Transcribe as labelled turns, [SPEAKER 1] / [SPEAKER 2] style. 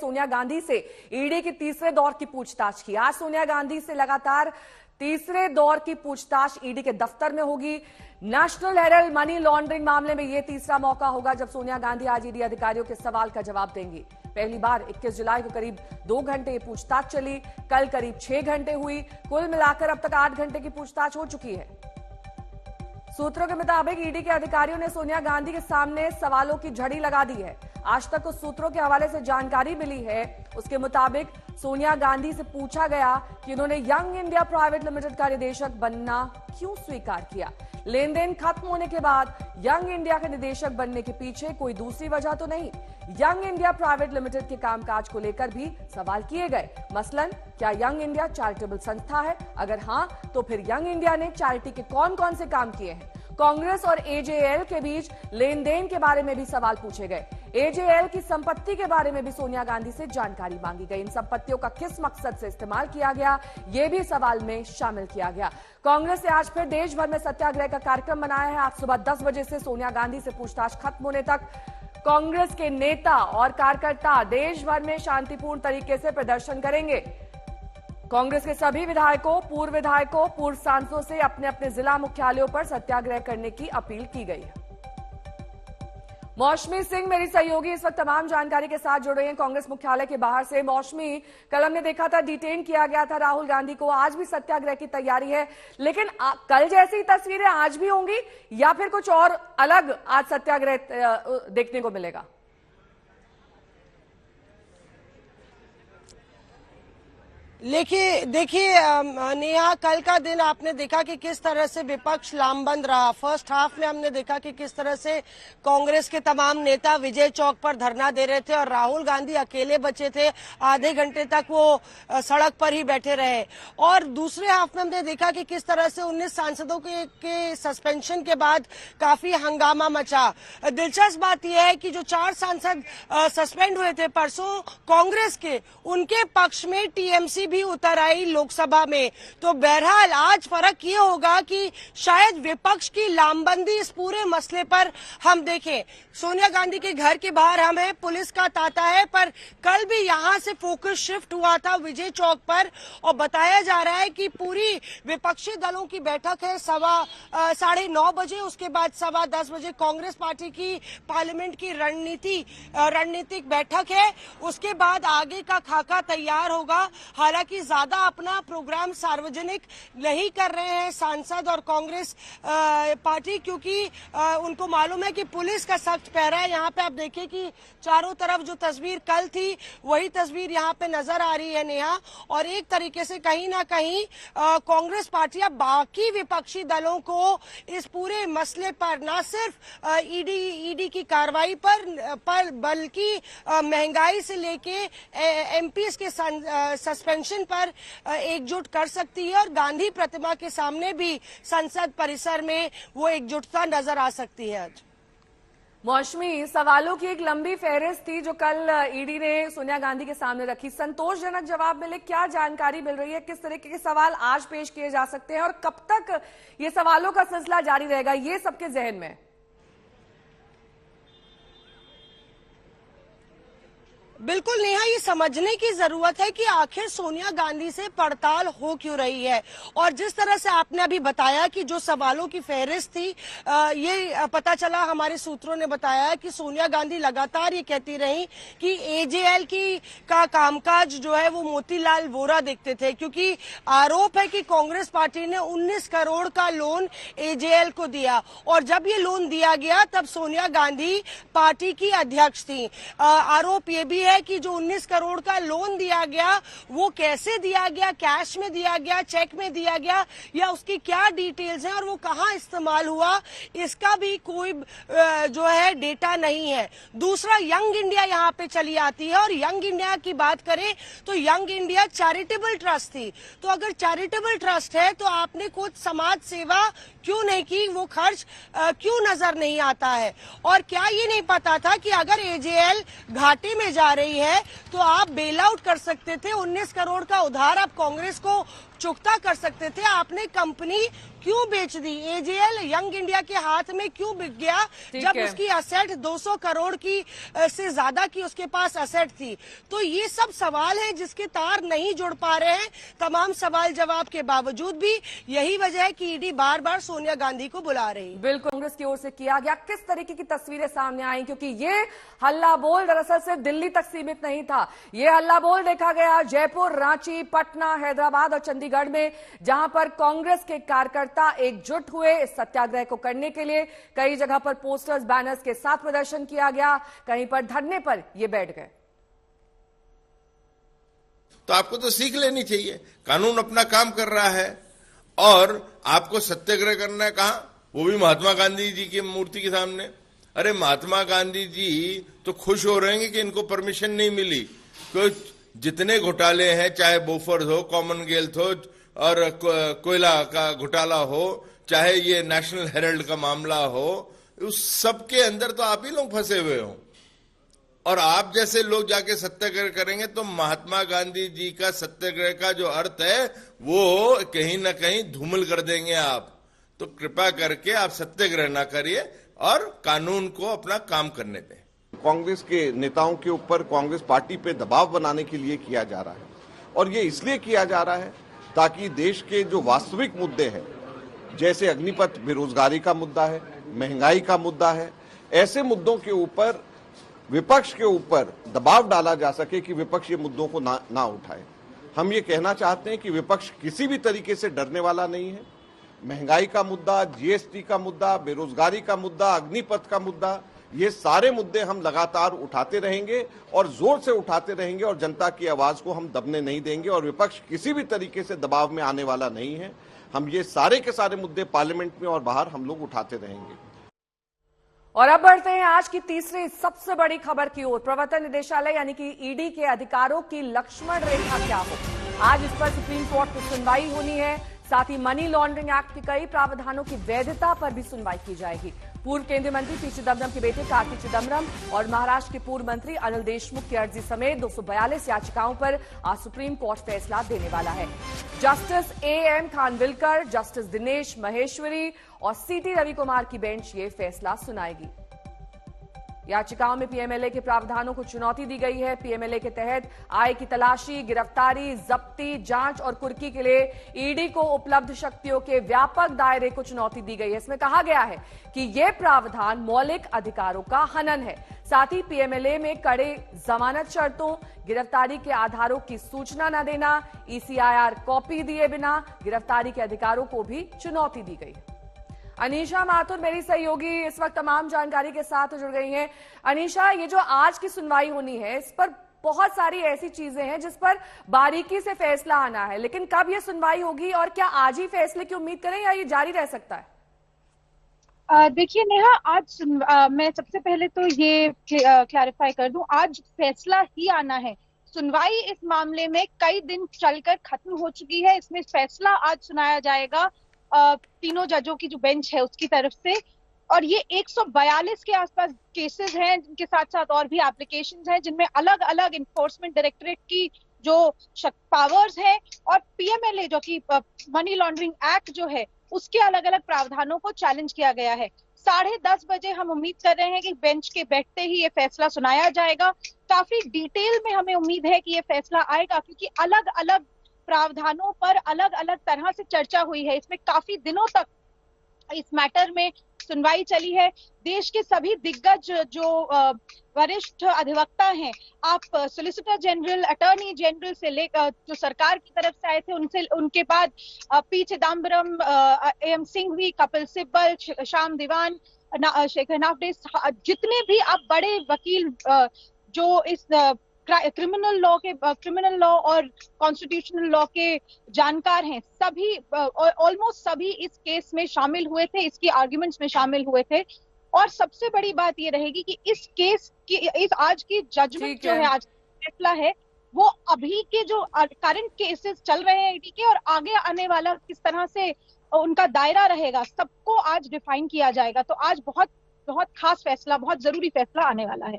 [SPEAKER 1] सोनिया गांधी से ईडी की तीसरे दौर की पूछताछ की। आज सोनिया गांधी से लगातार तीसरे दौर की पूछताछ ईडी के दफ्तर में होगी। नेशनल हेराल्ड मनी लॉन्ड्रिंग मामले में यह तीसरा मौका होगा जब सोनिया गांधी आज ईडी अधिकारियों के सवाल का जवाब देंगी। पहली बार 21 जुलाई को करीब 2 घंटे ये पूछताछ चली, कल करीब 6 घंटे हुई। कुल मिलाकर अब तक 8 घंटे की पूछताछ हो चुकी है। सूत्रों के मुताबिक ईडी के अधिकारियों ने सोनिया गांधी के सामने सवालों की झड़ी लगा दी है। आज तक उस सूत्रों के हवाले से जानकारी मिली है, उसके मुताबिक सोनिया गांधी से पूछा गया कि उन्होंने यंग इंडिया प्राइवेट लिमिटेड का निदेशक बनना क्यों स्वीकार किया। लेन देन खत्म होने के बाद यंग इंडिया के निदेशक बनने के पीछे कोई दूसरी वजह तो नहीं। यंग इंडिया प्राइवेट लिमिटेड के कामकाज को लेकर भी सवाल किए गए। मसलन, क्या यंग इंडिया चैरिटेबल संस्था है? अगर हां, तो फिर यंग इंडिया ने चैरिटी के कौन कौन से काम किए हैं? कांग्रेस और एजेएल के बीच लेन देन के बारे में भी सवाल पूछे गए। एजेएल की संपत्ति के बारे में भी सोनिया गांधी से जानकारी मांगी गई। इन संपत्तियों का किस मकसद से इस्तेमाल किया गया, यह भी सवाल में शामिल किया गया। कांग्रेस ने आज फिर देश भर में सत्याग्रह का कार्यक्रम मनाया है। आज सुबह 10 बजे से सोनिया गांधी से पूछताछ खत्म होने तक कांग्रेस के नेता और कार्यकर्ता देश भर में शांतिपूर्ण तरीके से प्रदर्शन करेंगे। कांग्रेस के सभी विधायकों, पूर्व सांसदों से अपने अपने जिला मुख्यालयों पर सत्याग्रह करने की अपील की गई है। मौसमी सिंह मेरी सहयोगी इस वक्त तमाम जानकारी के साथ जुड़ रही हैं कांग्रेस मुख्यालय के बाहर से। मौसमी, कल हमने देखा था डिटेन किया गया था राहुल गांधी को, आज भी सत्याग्रह की तैयारी है, लेकिन कल जैसी तस्वीरें आज भी होंगी या फिर कुछ और अलग आज सत्याग्रह देखने को मिलेगा?
[SPEAKER 2] देखिए नेहा, कल का दिन आपने देखा कि किस तरह से विपक्ष लामबंद रहा। फर्स्ट हाफ में हमने देखा कि किस तरह से कांग्रेस के तमाम नेता विजय चौक पर धरना दे रहे थे और राहुल गांधी अकेले बचे थे। आधे घंटे तक वो सड़क पर ही बैठे रहे। और दूसरे हाफ में हमने देखा कि किस तरह से 19 सांसदों के सस्पेंशन के बाद काफी हंगामा मचा। दिलचस्प बात यह है कि जो 4 सांसद सस्पेंड हुए थे परसों कांग्रेस के, उनके पक्ष में टीएमसी भी उतर आई लोकसभा में। तो बहरहाल आज फर्क ये होगा कि शायद विपक्ष की लामबंदी इस पूरे मसले पर हम देखें। सोनिया गांधी के घर के बाहर हम हैं, पुलिस का तांता है, पर कल भी यहां से फोकस शिफ्ट हुआ था विजय चौक पर और बताया जा रहा है कि पूरी विपक्षी दलों की बैठक है 9:30 बजे। उसके बाद 10:15 बजे कांग्रेस पार्टी की पार्लियामेंट की रणनीतिक बैठक है। उसके बाद आगे का खाका तैयार होगा। हालांकि ज्यादा अपना प्रोग्राम सार्वजनिक नहीं कर रहे हैं सांसद और कांग्रेस पार्टी, क्योंकि उनको मालूम है कि पुलिस का सख्त पहरा है। यहाँ पे आप देखिए कि चारों तरफ जो तस्वीर कल थी वही तस्वीर यहाँ पे नजर आ रही है नेहा। और एक तरीके से कहीं ना कहीं कांग्रेस पार्टी अब बाकी विपक्षी दलों को इस पूरे मसले पर न सिर्फ ईडी की कार्रवाई पर बल्कि महंगाई से लेके एमपीज के सस्पेंशन पर एकजुट कर सकती है और गांधी प्रतिमा के सामने भी संसद परिसर में वो एकजुटता नजर आ सकती है।
[SPEAKER 1] मौसमी, सवालों की एक लंबी फहरिस्त थी जो कल ईडी ने सोनिया गांधी के सामने रखी। संतोषजनक जवाब मिले, क्या जानकारी मिल रही है? किस तरीके के सवाल आज पेश किए जा सकते हैं और कब तक ये सवालों का सिलसिला जारी रहेगा, ये सबके जहन में?
[SPEAKER 2] बिल्कुल नेहा, ये समझने की जरूरत है कि आखिर सोनिया गांधी से पड़ताल हो क्यों रही है। और जिस तरह से आपने अभी बताया कि जो सवालों की फहरिस्त थी, ये पता चला, हमारे सूत्रों ने बताया कि सोनिया गांधी लगातार ये कहती रही कि एजेएल का कामकाज जो है वो मोतीलाल वोरा देखते थे, क्योंकि आरोप है कि कांग्रेस पार्टी ने 19 करोड़ का लोन एजेएल को दिया और जब ये लोन दिया गया तब सोनिया गांधी पार्टी की अध्यक्ष थी। आरोप ये भी है कि जो 19 करोड़ का लोन दिया गया वो कैसे दिया गया, कैश में दिया गया, चेक में दिया गया, या उसकी क्या डिटेल्स हैं और वो कहां इस्तेमाल हुआ, इसका भी कोई जो है डेटा नहीं है। दूसरा, यंग इंडिया यहां पे चली आती है और यंग इंडिया की बात करें तो यंग इंडिया चैरिटेबल ट्रस्ट थी। तो अगर चैरिटेबल ट्रस्ट है तो आपने कुछ समाज सेवा क्यों नहीं की, वो खर्च क्यों नजर नहीं आता है? और क्या ये नहीं पता था कि अगर एजेएल घाटे में जा रही है तो आप बेल आउट कर सकते थे, 19 करोड़ का उधार आप कांग्रेस को चुकता कर सकते थे। आपने कंपनी क्यों बेच दी? एजेएल यंग इंडिया के हाथ में क्यों बिक गया जब उसकी असेट 200 करोड़ की से ज्यादा की उसके पास असेट थी? तो ये सब सवाल है जिसके तार नहीं जुड़ पा रहे हैं तमाम सवाल जवाब के बावजूद भी। यही वजह है कि ईडी बार बार सोनिया गांधी को बुला रही।
[SPEAKER 1] बिल्कुल कांग्रेस की ओर से किया गया। किस तरीके की तस्वीरें सामने आई, क्योंकि ये हल्ला बोल दरअसल सिर्फ दिल्ली तक सीमित नहीं था। ये हल्ला बोल देखा गया जयपुर, रांची, पटना, हैदराबाद और चंडीगढ़ में, जहां पर कांग्रेस के कार्यकर्ता एकजुट हुए इस सत्याग्रह को करने के लिए। कई जगह पर पोस्टर्स, बैनर्स के साथ प्रदर्शन किया गया, कहीं पर धरने पर ये बैठ गए।
[SPEAKER 3] तो आपको तो सीख लेनी चाहिए, कानून अपना काम कर रहा है और आपको सत्याग्रह करना है। कहां? वो भी महात्मा गांधी जी की मूर्ति के सामने। अरे महात्मा गांधी जी तो खुश हो रहे हैं कि इनको परमिशन नहीं मिली। तो जितने घोटाले हैं, चाहे बोफर्स हो, कॉमनवेल्थ हो और कोयला का घोटाला हो, चाहे ये नेशनल हेराल्ड का मामला हो, उस सब के अंदर तो आप ही लोग फंसे हुए हो। और आप जैसे लोग जाके सत्याग्रह करेंगे तो महात्मा गांधी जी का सत्याग्रह का जो अर्थ है वो कहीं ना कहीं धूमिल कर देंगे आप। तो कृपा करके आप सत्याग्रह ना करिए और कानून को अपना काम करने दें।
[SPEAKER 4] कांग्रेस के नेताओं के ऊपर कांग्रेस पार्टी पे दबाव बनाने के लिए किया जा रहा है, और ये इसलिए किया जा रहा है ताकि देश के जो वास्तविक मुद्दे हैं, जैसे अग्निपथ बेरोजगारी का मुद्दा है, महंगाई का मुद्दा है, ऐसे मुद्दों के ऊपर विपक्ष के ऊपर दबाव डाला जा सके कि विपक्ष ये मुद्दों को ना उठाए। हम ये कहना चाहते हैं कि विपक्ष किसी भी तरीके से डरने वाला नहीं है। महंगाई का मुद्दा, जीएसटी का मुद्दा, बेरोजगारी का मुद्दा, अग्निपथ का मुद्दा, ये सारे मुद्दे हम लगातार उठाते रहेंगे और जोर से उठाते रहेंगे और जनता की आवाज को हम दबने नहीं देंगे। और विपक्ष किसी भी तरीके से दबाव में आने वाला नहीं है। हम ये सारे के सारे मुद्दे पार्लियामेंट में और बाहर हम लोग उठाते रहेंगे।
[SPEAKER 1] और अब बढ़ते हैं आज की तीसरी सबसे बड़ी खबर की ओर। प्रवर्तन निदेशालय यानी कि ईडी के अधिकारों की लक्ष्मण रेखा क्या हो, आज इस पर सुप्रीम कोर्ट में सुनवाई होनी है। साथ ही मनी लॉन्ड्रिंग एक्ट के कई प्रावधानों की वैधता पर भी सुनवाई की जाएगी। पूर्व केंद्रीय मंत्री पी चिदम्बरम के बेटे कार्ति चिदम्बरम और महाराष्ट्र के पूर्व मंत्री अनिल देशमुख की अर्जी समेत 242 याचिकाओं पर आज सुप्रीम कोर्ट फैसला देने वाला है। Justice A M Khanwilkar, justice Dinesh Maheshwari और सीटी रवि कुमार की बेंच ये फैसला सुनाएगी। याचिकाओं में पीएमएलए के प्रावधानों को चुनौती दी गई है। पीएमएलए के तहत आय की तलाशी, गिरफ्तारी, जब्ती, जांच और कुर्की के लिए ईडी को उपलब्ध शक्तियों के व्यापक दायरे को चुनौती दी गई है। इसमें कहा गया है कि यह प्रावधान मौलिक अधिकारों का हनन है। साथ ही पीएमएलए में कड़े जमानत शर्तों, गिरफ्तारी के आधारों की सूचना न देना, ईसीआईआर कॉपी दिए बिना गिरफ्तारी के अधिकारों को भी चुनौती दी गई है। अनीशा माथुर मेरी सहयोगी इस वक्त तमाम जानकारी के साथ जुड़ गई हैं। अनीशा, ये जो आज की सुनवाई होनी है, इस पर बहुत सारी ऐसी चीजें हैं जिस पर बारीकी से फैसला आना है, लेकिन कब ये सुनवाई होगी और क्या आज ही फैसले की उम्मीद करें या ये जारी रह सकता है?
[SPEAKER 5] देखिए नेहा, आज मैं सबसे पहले तो ये क्लैरिफाई कर दूं, आज फैसला ही आना है। सुनवाई इस मामले में कई दिन चलकर खत्म हो चुकी है। इसमें फैसला आज सुनाया जाएगा तीनों जजों की जो बेंच है उसकी तरफ से, और ये 142 के आसपास केसेस हैं, जिनके साथ साथ और भी एप्लीकेशंस हैं, जिनमें अलग अलग इन्फोर्समेंट डायरेक्टोरेट की जो पावर्स हैं और पीएमएलए जो कि मनी लॉन्ड्रिंग एक्ट जो है उसके अलग अलग प्रावधानों को चैलेंज किया गया है। 10:30 बजे हम उम्मीद कर रहे हैं कि बेंच के बैठते ही ये फैसला सुनाया जाएगा। काफी डिटेल में हमें उम्मीद है कि ये फैसला आएगा, क्योंकि अलग अलग प्रावधानों पर अलग अलग तरह से चर्चा हुई है। इसमें काफी दिनों तक इस मैटर में सुनवाई चली है। देश के सभी दिग्गज जो वरिष्ठ अधिवक्ता हैं, आप सोलिसिटर जनरल, अटॉर्नी जनरल से लेकर जो सरकार की तरफ से आए थे उनसे, उनके बाद पी चिदम्बरम, एम सिंघवी, कपिल सिब्बल, श्याम दीवान, शेखर नाफडे, जितने भी आप बड़े वकील जो इस क्रिमिनल लॉ और कॉन्स्टिट्यूशनल लॉ के जानकार हैं, सभी ऑलमोस्ट सभी इस केस में शामिल हुए थे, इसकी आर्ग्यूमेंट्स में शामिल हुए थे। और सबसे बड़ी बात ये रहेगी कि इस केस की, इस आज की जजमेंट जो है, आज फैसला है, वो अभी के जो करंट केसेस चल रहे हैं ईडी के और आगे आने वाला किस तरह से उनका दायरा रहेगा, सबको आज डिफाइन किया जाएगा। तो आज बहुत बहुत खास फैसला, बहुत जरूरी फैसला आने वाला है।